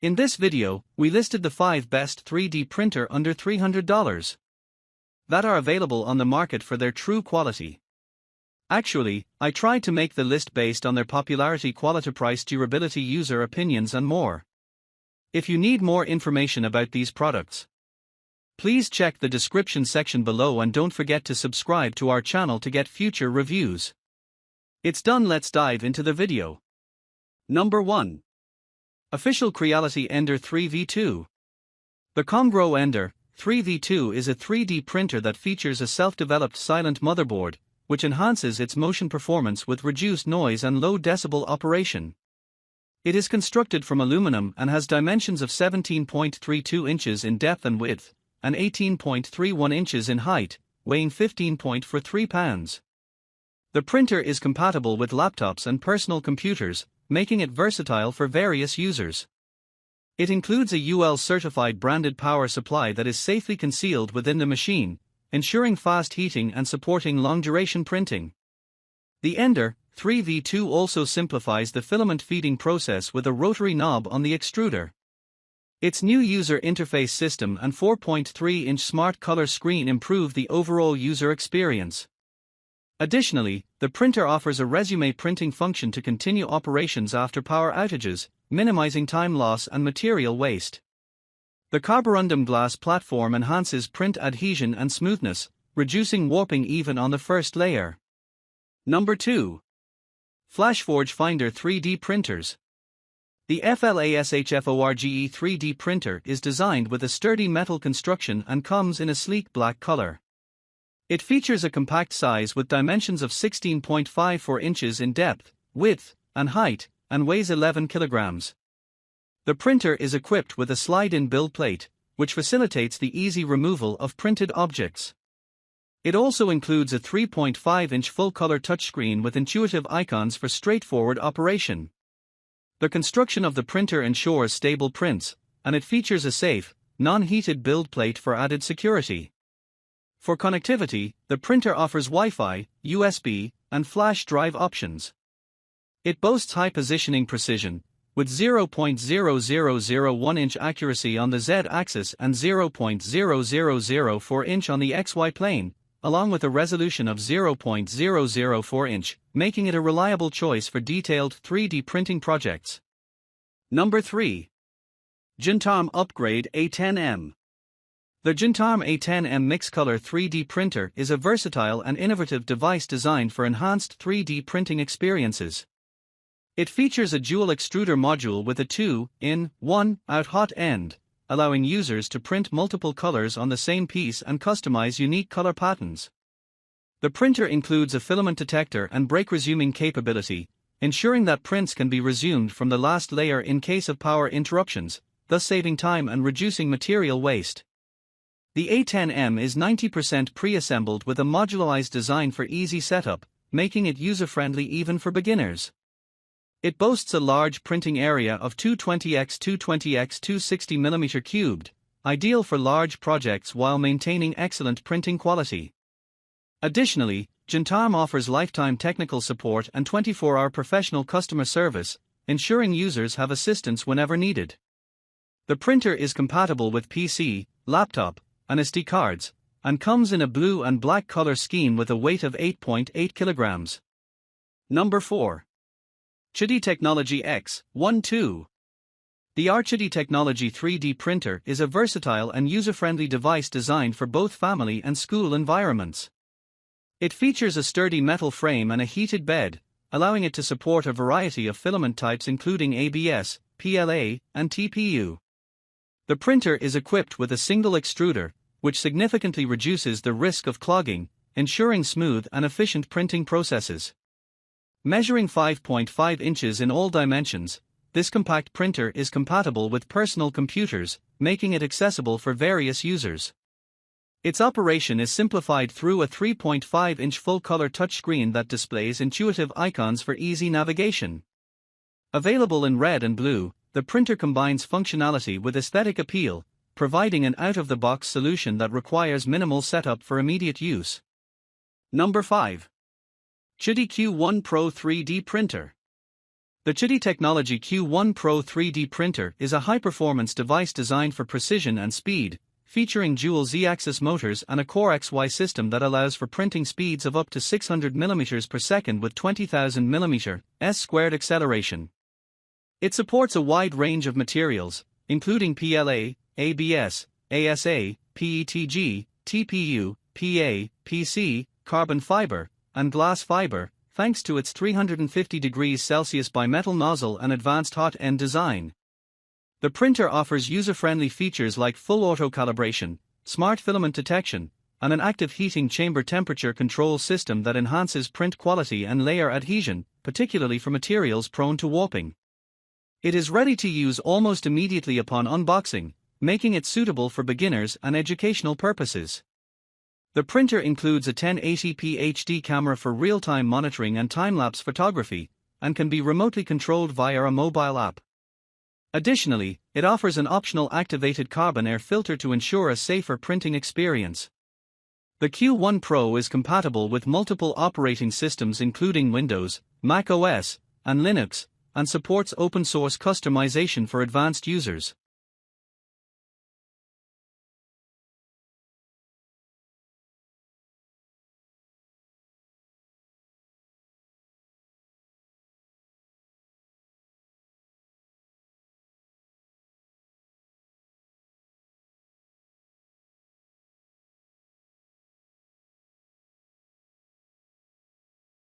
In this video, we listed the 5 best 3D printer under $300 that are available on the market for their true quality. Actually, I tried to make the list based on their popularity, quality, price, durability, user opinions and more. If you need more information about these products, please check the description section below and don't forget to subscribe to our channel to get future reviews. It's done, let's dive into the video. Number 1. Official Creality Ender 3v2. The Combro Ender 3v2 is a 3D printer that features a self-developed silent motherboard, which enhances its motion performance with reduced noise and low decibel operation. It is constructed from aluminum and has dimensions of 17.32 inches in depth and width, and 18.31 inches in height, weighing 15.43 pounds. The printer is compatible with laptops and personal computers, making it versatile for various users. It includes a UL-certified branded power supply that is safely concealed within the machine, ensuring fast heating and supporting long-duration printing. The Ender 3v2 also simplifies the filament feeding process with a rotary knob on the extruder. Its new user interface system and 4.3-inch smart color screen improve the overall user experience. Additionally, the printer offers a resume printing function to continue operations after power outages, minimizing time loss and material waste. The carborundum glass platform enhances print adhesion and smoothness, reducing warping even on the first layer. Number 2. FlashForge Finder 3D Printers. The FlashForge 3D printer is designed with a sturdy metal construction and comes in a sleek black color. It features a compact size with dimensions of 16.54 inches in depth, width, and height, and weighs 11 kilograms. The printer is equipped with a slide-in build plate, which facilitates the easy removal of printed objects. It also includes a 3.5-inch full-color touchscreen with intuitive icons for straightforward operation. The construction of the printer ensures stable prints, and it features a safe, non-heated build plate for added security. For connectivity, the printer offers Wi-Fi, USB, and flash drive options. It boasts high positioning precision, with 0.0001-inch accuracy on the Z-axis and 0.0004-inch on the XY plane, along with a resolution of 0.004-inch, making it a reliable choice for detailed 3D printing projects. Number 3. GIANTARM Upgrade A10M. The GIANTARM A10M Mixcolor 3D printer is a versatile and innovative device designed for enhanced 3D printing experiences. It features a dual extruder module with a 2-in-1-out hot end, allowing users to print multiple colors on the same piece and customize unique color patterns. The printer includes a filament detector and break resuming capability, ensuring that prints can be resumed from the last layer in case of power interruptions, thus saving time and reducing material waste. The A10M is 90% pre-assembled with a modularized design for easy setup, making it user-friendly even for beginners. It boasts a large printing area of 220x220x260mm cubed, ideal for large projects while maintaining excellent printing quality. Additionally, GIANTARM offers lifetime technical support and 24-hour professional customer service, ensuring users have assistance whenever needed. The printer is compatible with PC, laptop, and SD cards, and comes in a blue and black color scheme with a weight of 8.8 kilograms. Number 4. QIDI Technology X1 The QIDI Technology 3D printer is a versatile and user-friendly device designed for both family and school environments. It features a sturdy metal frame and a heated bed, allowing it to support a variety of filament types including ABS, PLA, and TPU. The printer is equipped with a single extruder, which significantly reduces the risk of clogging, ensuring smooth and efficient printing processes. Measuring 5.5 inches in all dimensions, this compact printer is compatible with personal computers, making it accessible for various users. Its operation is simplified through a 3.5-inch full-color touchscreen that displays intuitive icons for easy navigation. Available in red and blue, the printer combines functionality with aesthetic appeal, providing an out-of-the-box solution that requires minimal setup for immediate use. Number 5. QIDI Q1 Pro 3D Printer. The QIDI Technology Q1 Pro 3D printer is a high-performance device designed for precision and speed, featuring dual Z-axis motors and a Core XY system that allows for printing speeds of up to 600 mm per second with 20,000 mm/s² acceleration. It supports a wide range of materials, including PLA, ABS, ASA, PETG, TPU, PA, PC, carbon fiber, and glass fiber, thanks to its 350 degrees Celsius bimetal nozzle and advanced hot end design. The printer offers user-friendly features like full auto-calibration, smart filament detection, and an active heating chamber temperature control system that enhances print quality and layer adhesion, particularly for materials prone to warping. It is ready to use almost immediately upon unboxing, making it suitable for beginners and educational purposes. The printer includes a 1080p HD camera for real-time monitoring and time-lapse photography, and can be remotely controlled via a mobile app. Additionally, it offers an optional activated carbon air filter to ensure a safer printing experience. The Q1 Pro is compatible with multiple operating systems including Windows, Mac OS, and Linux, and supports open-source customization for advanced users.